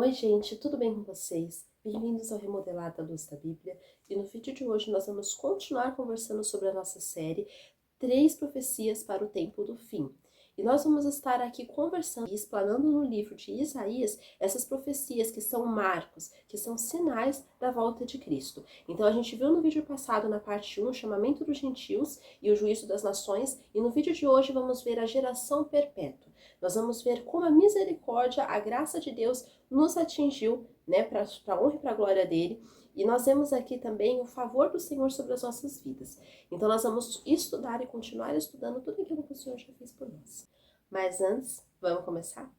Oi gente, tudo bem com vocês? Bem-vindos ao Remodelado à Luz da Bíblia, e no vídeo de hoje nós vamos continuar conversando sobre a nossa série 3 profecias para o tempo do fim. E nós vamos estar aqui conversando e explanando no livro de Isaías essas profecias que são marcos, que são sinais da volta de Cristo. Então a gente viu no vídeo passado, na parte 1, o chamamento dos gentios e o juízo das nações, e no vídeo de hoje vamos ver a geração perpétua. Nós vamos ver como a misericórdia, a graça de Deus nos atingiu, né, para a honra e para a glória dele. E nós vemos aqui também o favor do Senhor sobre as nossas vidas. Então nós vamos estudar e continuar estudando tudo aquilo que o Senhor já fez por nós. Mas antes, vamos começar?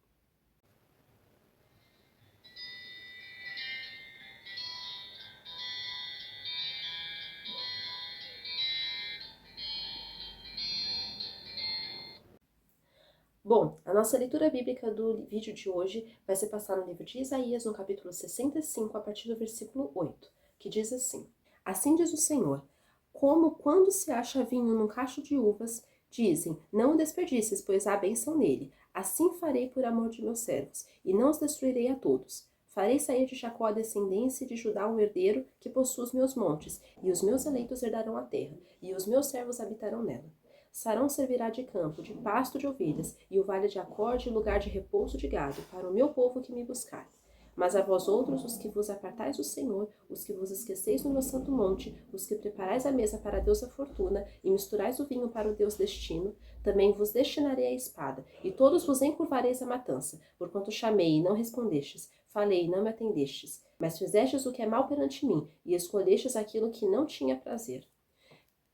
Bom, a nossa leitura bíblica do vídeo de hoje vai se passar no livro de Isaías, no capítulo 65, a partir do versículo 8, que diz assim: Assim diz o Senhor, como quando se acha vinho num cacho de uvas, dizem, não o desperdices, pois há bênção nele. Assim farei por amor de meus servos, e não os destruirei a todos. Farei sair de Jacó a descendência e de Judá um herdeiro que possua os meus montes, e os meus eleitos herdarão a terra, e os meus servos habitarão nela. Sarão servirá de campo, de pasto de ovelhas, e o vale de Acor de lugar de repouso de gado, para o meu povo que me buscar. Mas a vós outros, os que vos apartais do Senhor, os que vos esqueceis no meu santo monte, os que preparais a mesa para Deus a fortuna, e misturais o vinho para o Deus destino, também vos destinarei a espada, e todos vos encurvareis à matança, porquanto chamei e não respondestes, falei e não me atendestes, mas fizestes o que é mal perante mim, e escolhestes aquilo que não tinha prazer.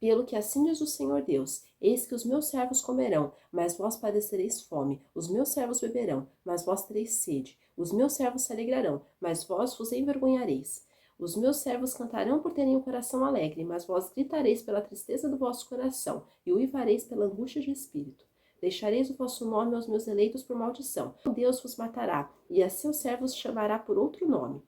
Pelo que assim diz o Senhor Deus, eis que os meus servos comerão, mas vós padecereis fome, os meus servos beberão, mas vós tereis sede, os meus servos se alegrarão, mas vós vos envergonhareis. Os meus servos cantarão por terem o coração alegre, mas vós gritareis pela tristeza do vosso coração, e uivareis pela angústia de espírito. Deixareis o vosso nome aos meus eleitos por maldição. Deus vos matará, e a seus servos chamará por outro nome.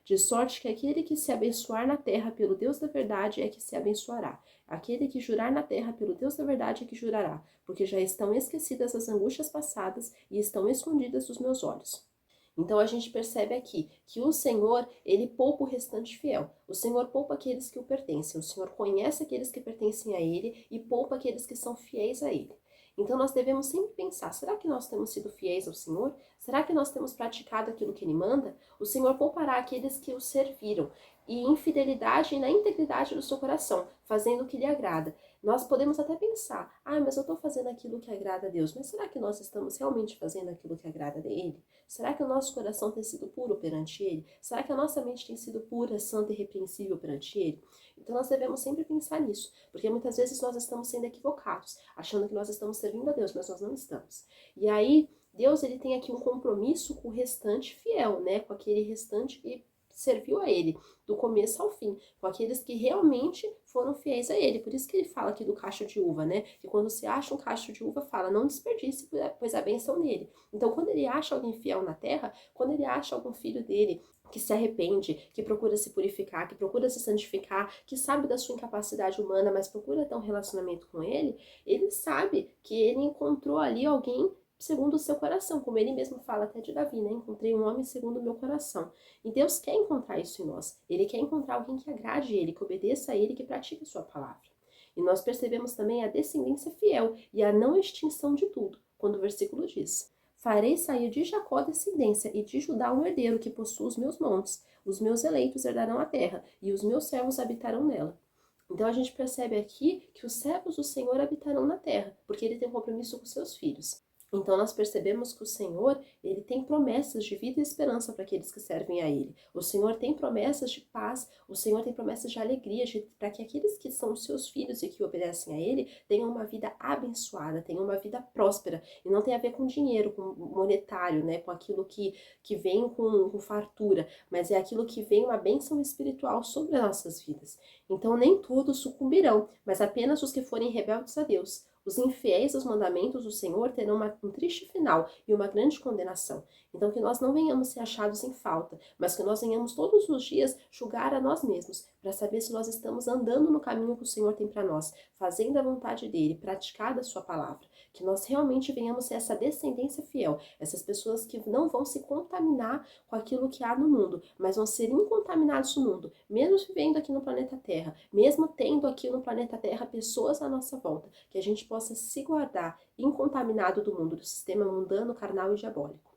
De sorte que aquele que se abençoar na terra pelo Deus da verdade é que se abençoará. Aquele que jurar na terra pelo Deus da verdade é que jurará, porque já estão esquecidas as angústias passadas e estão escondidas dos meus olhos. Então a gente percebe aqui que o Senhor, ele poupa o restante fiel. O Senhor poupa aqueles que o pertencem. O Senhor conhece aqueles que pertencem a ele e poupa aqueles que são fiéis a ele. Então nós devemos sempre pensar, será que nós temos sido fiéis ao Senhor? Será que nós temos praticado aquilo que Ele manda? O Senhor poupará aqueles que o serviram, e em fidelidade e na integridade do seu coração, fazendo o que lhe agrada. Nós podemos até pensar, mas eu estou fazendo aquilo que agrada a Deus, mas será que nós estamos realmente fazendo aquilo que agrada a Ele? Será que o nosso coração tem sido puro perante Ele? Será que a nossa mente tem sido pura, santa e irrepreensível perante Ele? Então nós devemos sempre pensar nisso, porque muitas vezes nós estamos sendo equivocados, achando que nós estamos servindo a Deus, mas nós não estamos. E aí, Deus, ele tem aqui um compromisso com o restante fiel, né? Com aquele restante que serviu a ele, do começo ao fim, com aqueles que realmente foram fiéis a ele. Por isso que ele fala aqui do cacho de uva, né? Que quando se acha um cacho de uva, fala, não desperdice, pois há bênção nele. Então, quando ele acha alguém fiel na terra, quando ele acha algum filho dele que se arrepende, que procura se purificar, que procura se santificar, que sabe da sua incapacidade humana, mas procura ter um relacionamento com ele, ele sabe que ele encontrou ali alguém segundo o seu coração, como ele mesmo fala até de Davi, né? Encontrei um homem segundo o meu coração. E Deus quer encontrar isso em nós. Ele quer encontrar alguém que agrade ele, que obedeça a ele, que pratique a sua palavra. E nós percebemos também a descendência fiel e a não extinção de tudo, quando o versículo diz: Farei sair de Jacó a descendência e de Judá um herdeiro que possua os meus montes. Os meus eleitos herdarão a terra e os meus servos habitarão nela. Então a gente percebe aqui que os servos do Senhor habitarão na terra, porque ele tem um compromisso com seus filhos. Então nós percebemos que o Senhor, ele tem promessas de vida e esperança para aqueles que servem a ele. O Senhor tem promessas de paz, o Senhor tem promessas de alegria, para que aqueles que são os seus filhos e que obedecem a ele, tenham uma vida abençoada, tenham uma vida próspera. E não tem a ver com dinheiro, com monetário, né, com aquilo que vem com fartura, mas é aquilo que vem uma bênção espiritual sobre as nossas vidas. Então nem todos sucumbirão, mas apenas os que forem rebeldes a Deus. Os infiéis aos mandamentos do Senhor terão um triste final e uma grande condenação. Então que nós não venhamos ser achados em falta, mas que nós venhamos todos os dias julgar a nós mesmos, para saber se nós estamos andando no caminho que o Senhor tem para nós, fazendo a vontade dele, praticando a sua palavra. Que nós realmente venhamos ser essa descendência fiel, essas pessoas que não vão se contaminar com aquilo que há no mundo, mas vão ser incontaminados no mundo, mesmo vivendo aqui no planeta Terra, mesmo tendo aqui no planeta Terra pessoas à nossa volta, que a gente possa se guardar incontaminado do mundo, do sistema mundano, carnal e diabólico.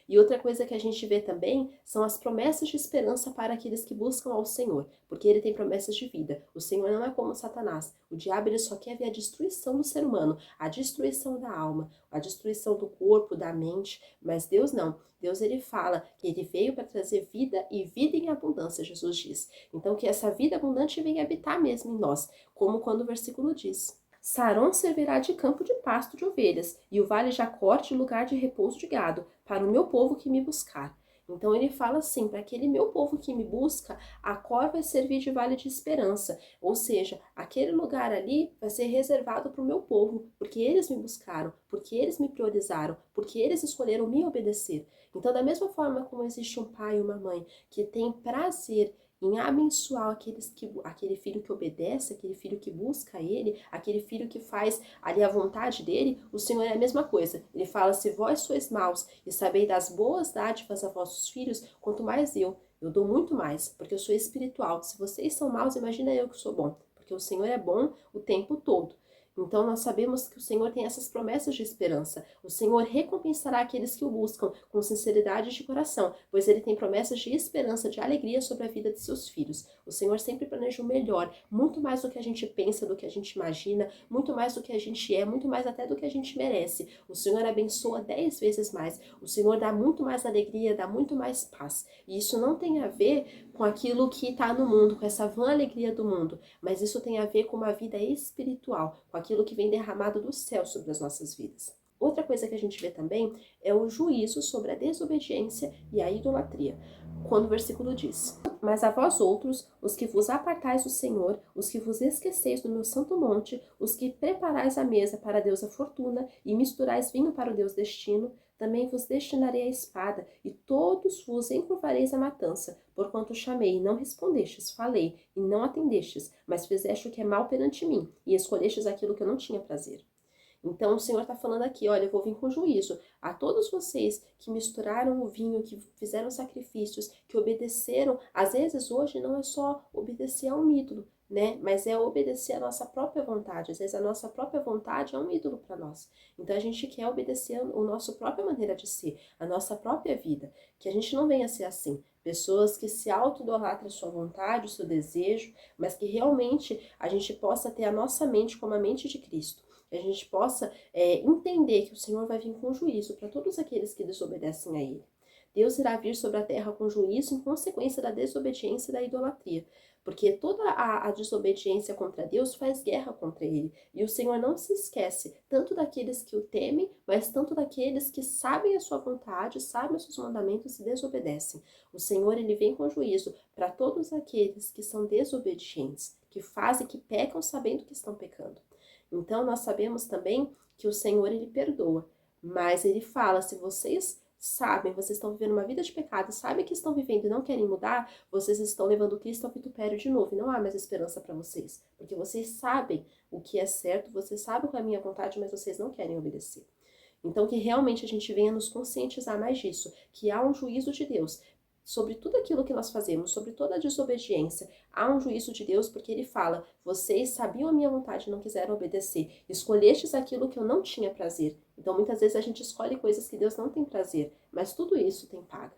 E outra coisa que a gente vê também são as promessas de esperança para aqueles que buscam ao Senhor, porque ele tem promessas de vida. O Senhor não é como Satanás. O diabo ele só quer ver a destruição do ser humano, a destruição da alma, a destruição do corpo, da mente, mas Deus não. Deus ele fala que ele veio para trazer vida e vida em abundância, Jesus diz. Então que essa vida abundante venha habitar mesmo em nós, como quando o versículo diz. Saron servirá de campo de pasto de ovelhas, e o vale Jacó de lugar de repouso de gado, para o meu povo que me buscar. Então ele fala assim, para aquele meu povo que me busca, a cor vai servir de vale de esperança, ou seja, aquele lugar ali vai ser reservado para o meu povo, porque eles me buscaram, porque eles me priorizaram, porque eles escolheram me obedecer. Então da mesma forma como existe um pai e uma mãe que tem prazer em abençoar aquele filho que obedece, aquele filho que busca ele, aquele filho que faz ali a vontade dele, o Senhor é a mesma coisa. Ele fala, se vós sois maus e sabeis das boas dádivas a vossos filhos, quanto mais eu dou muito mais, porque eu sou espiritual. Se vocês são maus, imagina eu que sou bom, porque o Senhor é bom o tempo todo. Então nós sabemos que o Senhor tem essas promessas de esperança. O Senhor recompensará aqueles que o buscam com sinceridade de coração, pois ele tem promessas de esperança, de alegria sobre a vida de seus filhos. O Senhor sempre planeja o melhor, muito mais do que a gente pensa, do que a gente imagina, muito mais do que a gente é, muito mais até do que a gente merece. O Senhor abençoa 10 vezes mais. O Senhor dá muito mais alegria, dá muito mais paz. E isso não tem a ver com aquilo que está no mundo, com essa vã alegria do mundo, mas isso tem a ver com uma vida espiritual, com aquilo que vem derramado do céu sobre as nossas vidas. Outra coisa que a gente vê também é o juízo sobre a desobediência e a idolatria, quando o versículo diz: mas a vós outros, os que vos apartais do Senhor, os que vos esqueceis do meu santo monte, os que preparais a mesa para a deusa Fortuna e misturais vinho para o deus Destino, também vos destinarei a espada, e todos vos encurvareis a matança, porquanto chamei e não respondestes, falei e não atendestes, mas fizeste o que é mal perante mim, e escolhestes aquilo que eu não tinha prazer. Então o Senhor está falando aqui, olha, eu vou vir com juízo a todos vocês que misturaram o vinho, que fizeram sacrifícios, que obedeceram. Às vezes hoje não é só obedecer a um ídolo, né? Mas é obedecer a nossa própria vontade. Às vezes a nossa própria vontade é um ídolo para nós. Então a gente quer obedecer a nossa própria maneira de ser, a nossa própria vida. Que a gente não venha a ser assim. Pessoas que se auto-idolatram a sua vontade, o seu desejo, mas que realmente a gente possa ter a nossa mente como a mente de Cristo. Que a gente possa entender que o Senhor vai vir com juízo para todos aqueles que desobedecem a Ele. Deus irá vir sobre a terra com juízo em consequência da desobediência e da idolatria, porque toda a desobediência contra Deus faz guerra contra Ele, e o Senhor não se esquece tanto daqueles que o temem, mas tanto daqueles que sabem a sua vontade, sabem os seus mandamentos e desobedecem. O Senhor, Ele vem com juízo para todos aqueles que são desobedientes, que fazem, que pecam sabendo que estão pecando. Então nós sabemos também que o Senhor ele perdoa, mas ele fala, se vocês sabem, vocês estão vivendo uma vida de pecado, sabem que estão vivendo e não querem mudar, vocês estão levando Cristo ao vitupério de novo, e não há mais esperança para vocês, porque vocês sabem o que é certo, vocês sabem qual é a minha vontade, mas vocês não querem obedecer. Então que realmente a gente venha nos conscientizar mais disso, que há um juízo de Deus sobre tudo aquilo que nós fazemos, sobre toda a desobediência. Há um juízo de Deus porque ele fala, vocês sabiam a minha vontade e não quiseram obedecer. Escolhestes aquilo que eu não tinha prazer. Então muitas vezes a gente escolhe coisas que Deus não tem prazer, mas tudo isso tem paga.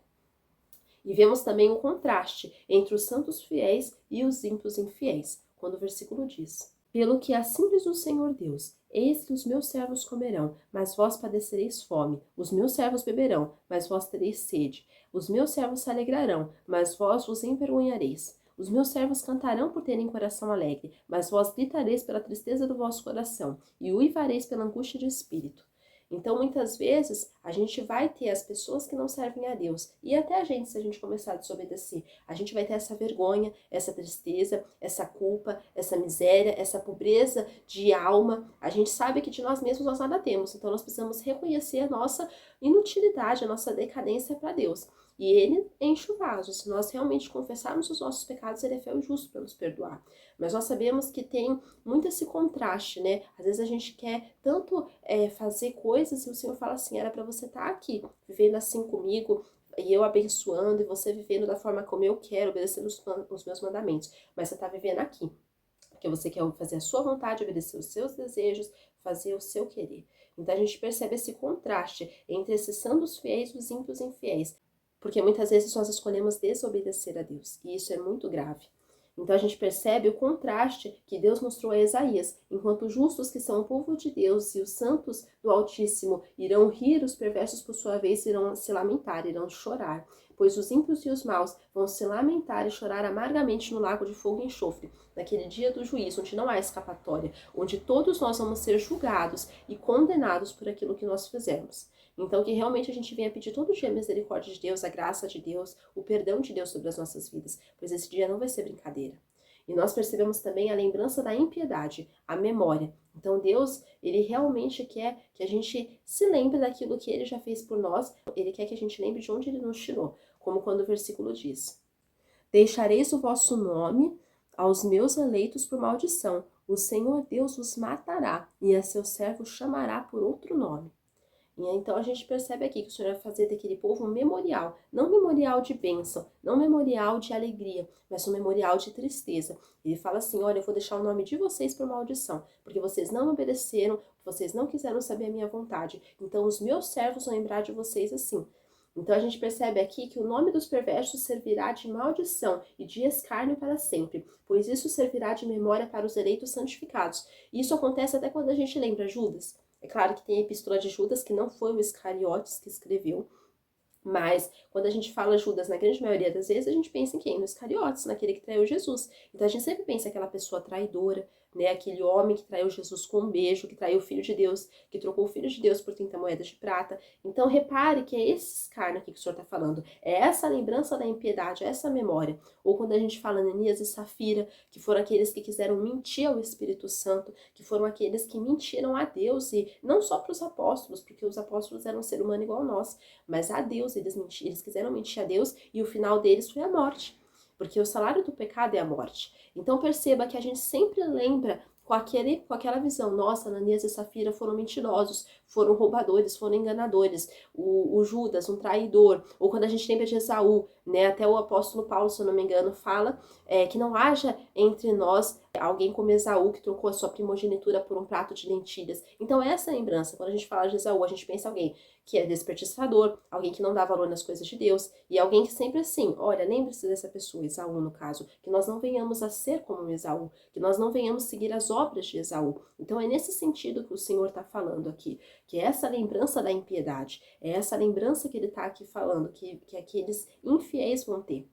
E vemos também um contraste entre os santos fiéis e os ímpios infiéis, quando o versículo diz: pelo que assim diz o Senhor Deus, eis que os meus servos comerão, mas vós padecereis fome. Os meus servos beberão, mas vós tereis sede. Os meus servos se alegrarão, mas vós vos envergonhareis. Os meus servos cantarão por terem coração alegre, mas vós gritareis pela tristeza do vosso coração, e uivareis pela angústia de espírito. Então, muitas vezes, a gente vai ter as pessoas que não servem a Deus, e até a gente, se a gente começar a desobedecer, a gente vai ter essa vergonha, essa tristeza, essa culpa, essa miséria, essa pobreza de alma. A gente sabe que de nós mesmos nós nada temos, então nós precisamos reconhecer a nossa inutilidade, a nossa decadência para Deus. E Ele enche o vaso. Se nós realmente confessarmos os nossos pecados, Ele é fiel e justo para nos perdoar. Mas nós sabemos que tem muito esse contraste, né? Às vezes a gente quer tanto fazer coisas e o Senhor fala assim, era para você estar aqui, vivendo assim comigo, e eu abençoando, e você vivendo da forma como eu quero, obedecendo os meus mandamentos. Mas você está vivendo aqui, porque você quer fazer a sua vontade, obedecer os seus desejos, fazer o seu querer. Então a gente percebe esse contraste entre esses santos fiéis e os ímpios infiéis. Porque muitas vezes nós escolhemos desobedecer a Deus, e isso é muito grave. Então a gente percebe o contraste que Deus mostrou a Isaías. Enquanto os justos, que são o povo de Deus, e os santos do Altíssimo irão rir, os perversos, por sua vez, irão se lamentar, irão chorar. Pois os ímpios e os maus vão se lamentar e chorar amargamente no lago de fogo e enxofre, naquele dia do juízo, onde não há escapatória, onde todos nós vamos ser julgados e condenados por aquilo que nós fizemos. Então, que realmente a gente venha pedir todo dia a misericórdia de Deus, a graça de Deus, o perdão de Deus sobre as nossas vidas, pois esse dia não vai ser brincadeira. E nós percebemos também a lembrança da impiedade, a memória. Então, Deus, Ele realmente quer que a gente se lembre daquilo que Ele já fez por nós. Ele quer que a gente lembre de onde Ele nos tirou, como quando o versículo diz: Deixareis o vosso nome aos meus eleitos por maldição. O Senhor Deus os matará, e a seu servo chamará por outro nome. E então a gente percebe aqui que o Senhor vai fazer daquele povo um memorial, não memorial de bênção, não memorial de alegria, mas um memorial de tristeza. Ele fala assim, olha, eu vou deixar o nome de vocês por maldição, porque vocês não me obedeceram, vocês não quiseram saber a minha vontade. Então os meus servos vão lembrar de vocês assim. Então a gente percebe aqui que o nome dos perversos servirá de maldição e de escárnio para sempre, pois isso servirá de memória para os eleitos santificados. E isso acontece até quando a gente lembra Judas. É claro que tem a epístola de Judas, que não foi o Iscariotes que escreveu, mas quando a gente fala Judas, na grande maioria das vezes, a gente pensa em quem? No Iscariotes, naquele que traiu Jesus. Então a gente sempre pensa aquela pessoa traidora, né? Aquele homem que traiu Jesus com um beijo, que traiu o Filho de Deus, que trocou o Filho de Deus por 30 moedas de prata. Então repare que é esse escárnio aqui que o Senhor está falando. É essa lembrança da impiedade, é essa memória. Ou quando a gente fala Ananias e Safira, que foram aqueles que quiseram mentir ao Espírito Santo, que foram aqueles que mentiram a Deus, e não só para os apóstolos, porque os apóstolos eram um ser humano igual a nós, mas a Deus, eles quiseram mentir a Deus, e o final deles foi a morte. Porque o salário do pecado é a morte. Então perceba que a gente sempre lembra com aquela visão, nossa, Ananias e Safira foram mentirosos, foram roubadores, foram enganadores, o Judas, um traidor, ou quando a gente lembra de Esaú, né, até o apóstolo Paulo, se eu não me engano, fala que não haja entre nós alguém como Esaú, que trocou a sua primogenitura por um prato de lentilhas. Então essa lembrança, quando a gente fala de Esaú, a gente pensa em alguém que é desperdiçador, alguém que não dá valor nas coisas de Deus, e alguém que sempre assim, olha, lembre-se dessa pessoa, Esaú no caso, que nós não venhamos a ser como Esaú, que nós não venhamos seguir as obras de Esaú. Então é nesse sentido que o Senhor está falando aqui, que é essa lembrança da impiedade, é essa lembrança que ele está aqui falando, que aqueles infiéis vão ter.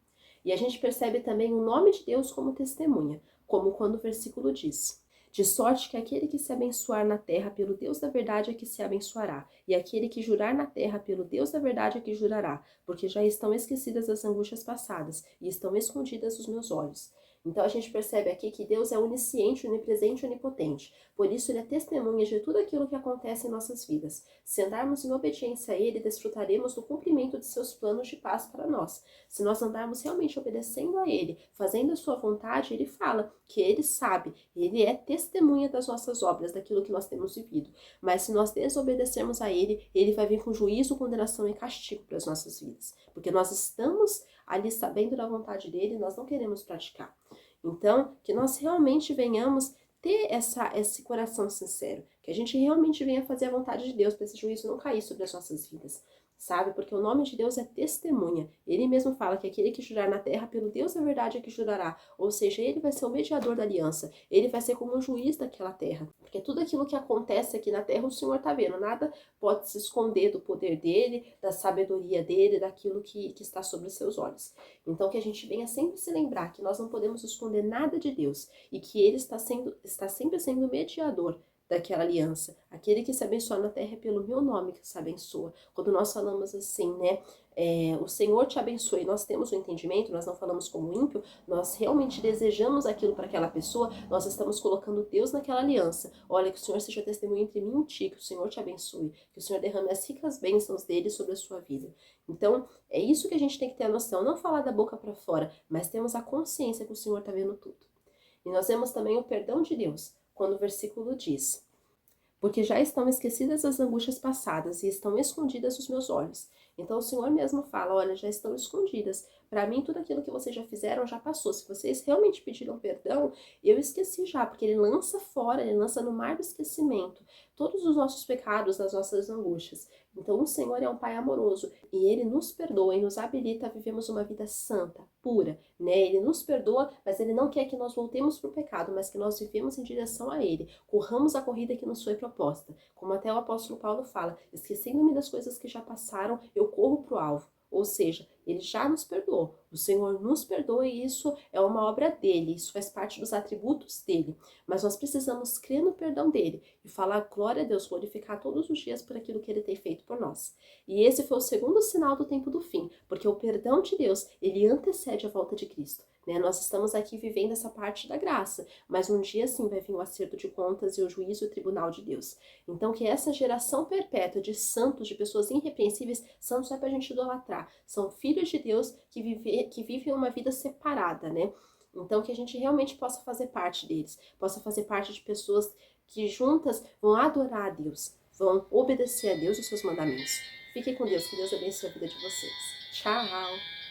E a gente percebe também o nome de Deus como testemunha, como quando o versículo diz: de sorte que aquele que se abençoar na terra pelo Deus da verdade é que se abençoará, e aquele que jurar na terra pelo Deus da verdade é que jurará, porque já estão esquecidas as angústias passadas, e estão escondidas os meus olhos. Então a gente percebe aqui que Deus é onisciente, onipresente e onipotente. Por isso ele é testemunha de tudo aquilo que acontece em nossas vidas. Se andarmos em obediência a ele, desfrutaremos do cumprimento de seus planos de paz para nós. Se nós andarmos realmente obedecendo a ele, fazendo a sua vontade, ele fala que ele sabe, ele é testemunha das nossas obras, daquilo que nós temos vivido. Mas se nós desobedecermos a ele, ele vai vir com juízo, condenação e castigo para as nossas vidas. Porque nós estamos ali sabendo da vontade dele, nós não queremos praticar. Então, que nós realmente venhamos ter esse coração sincero, que a gente realmente venha fazer a vontade de Deus para esse juízo não cair sobre as nossas vidas, sabe? Porque o nome de Deus é testemunha. Ele mesmo fala que aquele que jurar na terra, pelo Deus da verdade é que jurará. Ou seja, ele vai ser o mediador da aliança. Ele vai ser como um juiz daquela terra. Porque tudo aquilo que acontece aqui na terra, o Senhor está vendo. Nada pode se esconder do poder dele, da sabedoria dele, daquilo que está sobre os seus olhos. Então que a gente venha sempre se lembrar que nós não podemos esconder nada de Deus e que ele está sempre sendo mediador daquela aliança. Aquele que se abençoa na terra é pelo meu nome que se abençoa. Quando nós falamos assim, né? O Senhor te abençoe, nós temos o entendimento, nós não falamos como ímpio, nós realmente desejamos aquilo para aquela pessoa, nós estamos colocando Deus naquela aliança. Olha, que o Senhor seja testemunho entre mim e ti, que o Senhor te abençoe, que o Senhor derrame as ricas bênçãos dele sobre a sua vida. Então, é isso que a gente tem que ter a noção, não falar da boca para fora, mas temos a consciência que o Senhor está vendo tudo. E nós vemos também o perdão de Deus, quando o versículo diz: porque já estão esquecidas as angústias passadas e estão escondidas os meus olhos. Então o Senhor mesmo fala, olha, já estão escondidas. Para mim, tudo aquilo que vocês já fizeram já passou. Se vocês realmente pediram perdão, eu esqueci já, porque Ele lança fora, Ele lança no mar do esquecimento todos os nossos pecados, as nossas angústias. Então o Senhor é um Pai amoroso e Ele nos perdoa e nos habilita a vivermos uma vida santa, pura, né? Ele nos perdoa, mas Ele não quer que nós voltemos para o pecado, mas que nós vivemos em direção a Ele. Corramos a corrida que nos foi proposta. Como até o apóstolo Paulo fala, esquecendo-me das coisas que já passaram, eu corro para o alvo. Ou seja, Ele já nos perdoou. O Senhor nos perdoa e isso é uma obra dele, isso faz parte dos atributos dele. Mas nós precisamos crer no perdão dele e falar glória a Deus, glorificar todos os dias por aquilo que ele tem feito por nós. E esse foi o segundo sinal do tempo do fim, porque o perdão de Deus, ele antecede a volta de Cristo. Né? Nós estamos aqui vivendo essa parte da graça, mas um dia sim vai vir o acerto de contas e o juízo e o tribunal de Deus. Então que essa geração perpétua de santos, de pessoas irrepreensíveis, santos não é pra gente idolatrar, são filhos de Deus que vivem uma vida separada, né? Então que a gente realmente possa fazer parte deles, possa fazer parte de pessoas que juntas vão adorar a Deus, vão obedecer a Deus e os seus mandamentos. Fiquem com Deus, que Deus abençoe a vida de vocês. Tchau!